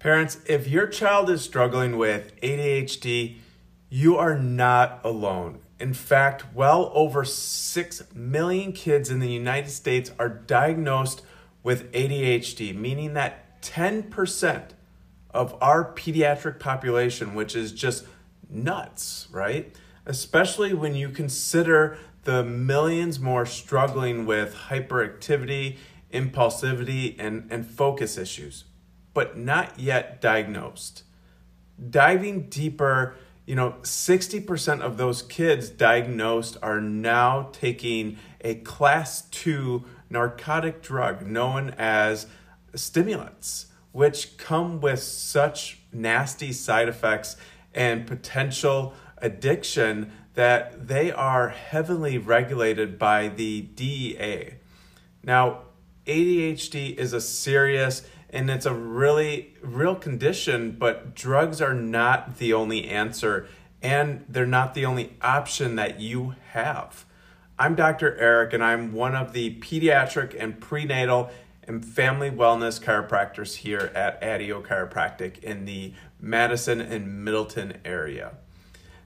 Parents, if your child is struggling with ADHD, you are not alone. In fact, well over 6 million kids in the United States are diagnosed with ADHD, meaning that 10% of our pediatric population, which is just nuts, right? Especially when you consider the millions more struggling with hyperactivity, impulsivity, and focus issues, but not yet diagnosed. Diving deeper, 60% of those kids diagnosed are now taking a class 2 narcotic drug known as stimulants, which come with such nasty side effects and potential addiction that they are heavily regulated by the DEA. Now, ADHD is a serious and it's a really real condition, but drugs are not the only answer and they're not the only option that you have. I'm Dr. Eric and I'm one of the pediatric and prenatal and family wellness chiropractors here at ADO Chiropractic in the Madison and Middleton area.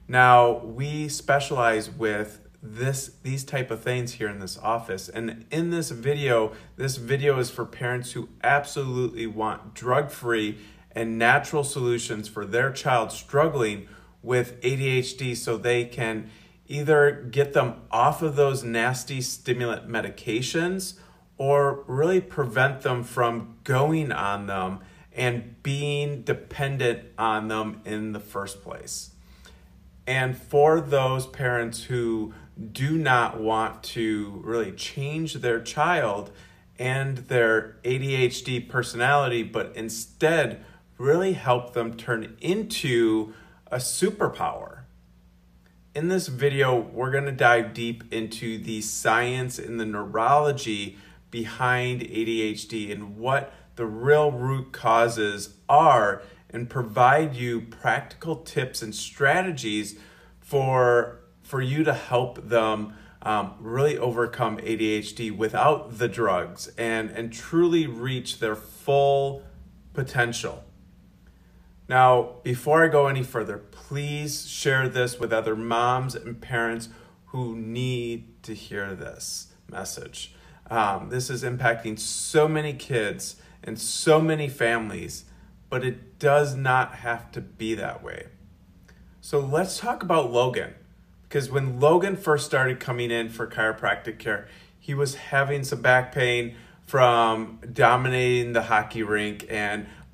Now, we specialize with these type of things here in this office. And in this video is for parents who absolutely want drug-free and natural solutions for their child struggling with ADHD so they can either get them off of those nasty stimulant medications or really prevent them from going on them and being dependent on them in the first place. And for those parents who do not want to really change their child and their ADHD personality, but instead really help them turn into a superpower. In this video, we're going to dive deep into the science and the neurology behind ADHD and what the real root causes are and provide you practical tips and strategies for you to help them really overcome ADHD without the drugs and truly reach their full potential. Now, before I go any further, please share this with other moms and parents who need to hear this message. This is impacting so many kids and so many families, but it does not have to be that way. So let's talk about Logan. Because when Logan first started coming in for chiropractic care, he was having some back pain from dominating the hockey rink.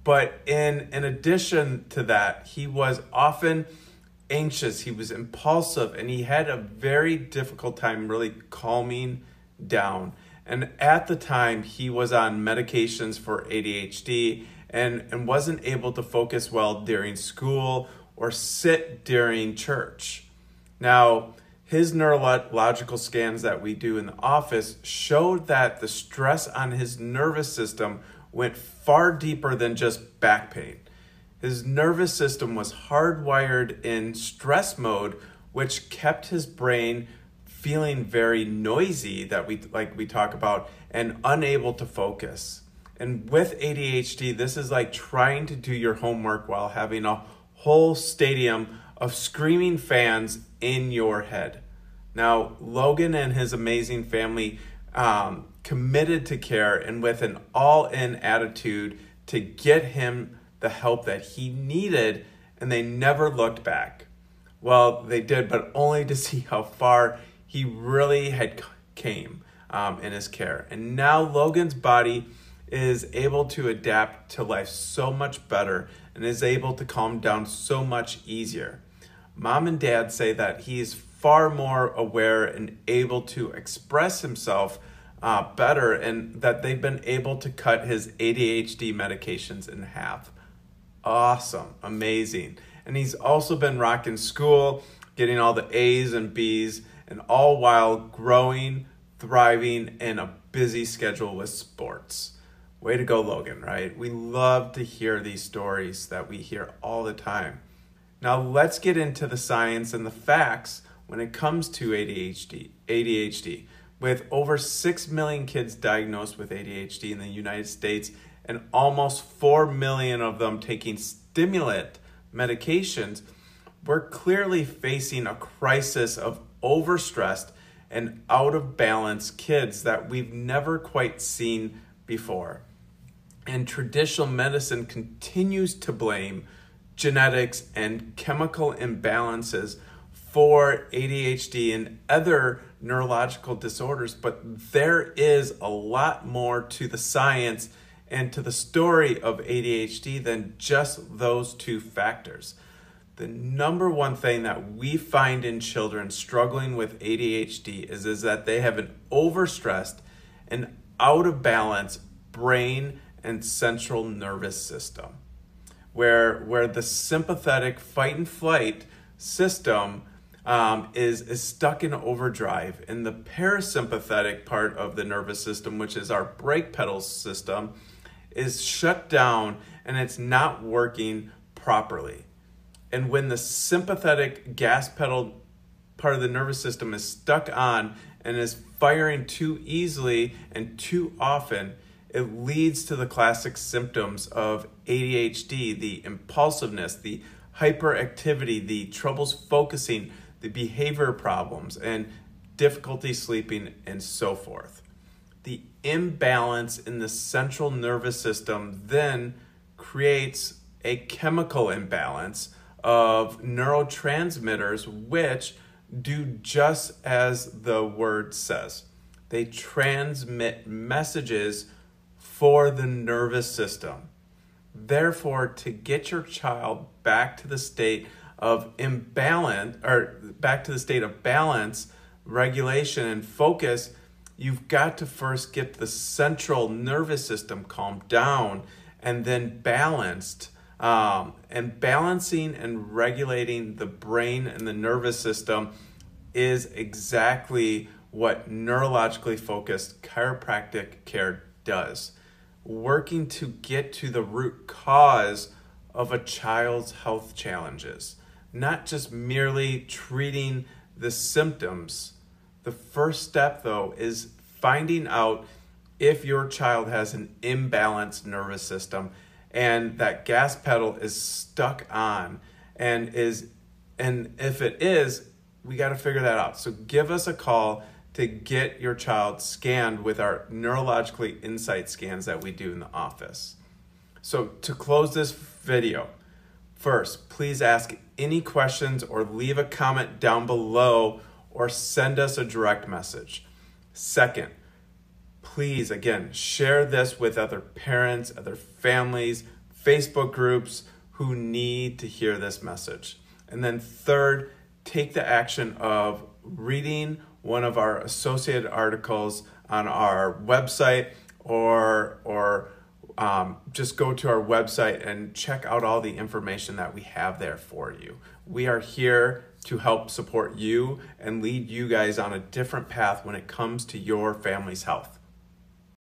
But in addition to that, he was often anxious, he was impulsive, and he had a very difficult time really calming down. And at the time, he was on medications for ADHD and wasn't able to focus well during school or sit during church. Now, his neurological scans that we do in the office showed that the stress on his nervous system went far deeper than just back pain. His nervous system was hardwired in stress mode, which kept his brain feeling very noisy that we talk about and unable to focus. And with ADHD, this is like trying to do your homework while having a whole stadium of screaming fans in your head. Now, Logan and his amazing family committed to care and with an all-in attitude to get him the help that he needed, and they never looked back. Well, they did, but only to see how far he really had came in his care. And now Logan's body is able to adapt to life so much better and is able to calm down so much easier. Mom and dad say that he's far more aware and able to express himself better and that they've been able to cut his ADHD medications in half. Awesome, amazing. And he's also been rocking school, getting all the A's and B's, and all while growing, thriving, in a busy schedule with sports. Way to go, Logan, right? We love to hear these stories that we hear all the time. Now let's get into the science and the facts when it comes to ADHD. With over 6 million kids diagnosed with ADHD in the United States and almost 4 million of them taking stimulant medications, we're clearly facing a crisis of overstressed and out of balance kids that we've never quite seen before. And traditional medicine continues to blame genetics and chemical imbalances for ADHD and other neurological disorders, but there is a lot more to the science and to the story of ADHD than just those two factors. The number one thing that we find in children struggling with ADHD is that they have an overstressed and out of balance brain and central nervous system, where the sympathetic fight and flight system is stuck in overdrive, and the parasympathetic part of the nervous system, which is our brake pedal system, is shut down and it's not working properly. And when the sympathetic gas pedal part of the nervous system is stuck on and is firing too easily and too often, it leads to the classic symptoms of ADHD, the impulsiveness, the hyperactivity, the troubles focusing, the behavior problems, and difficulty sleeping, and so forth. The imbalance in the central nervous system then creates a chemical imbalance of neurotransmitters, which do just as the word says. They transmit messages for the nervous system. Therefore, to get your child back to the state of imbalance, or back to the state of balance, regulation, and focus, you've got to first get the central nervous system calmed down and then balanced. And balancing and regulating the brain and the nervous system is exactly what neurologically focused chiropractic care does. Working to get to the root cause of a child's health challenges, not just merely treating the symptoms. The first step, though, is finding out if your child has an imbalanced nervous system and that gas pedal is stuck on, and if it is, we got to figure that out. So give us a call to get your child scanned with our neurologically insight scans that we do in the office. So to close this video, first, please ask any questions or leave a comment down below or send us a direct message. Second, please, again, share this with other parents, other families, Facebook groups who need to hear this message. And then third, take the action of reading one of our associated articles on our website, or just go to our website and check out all the information that we have there for you. We are here to help support you and lead you guys on a different path when it comes to your family's health.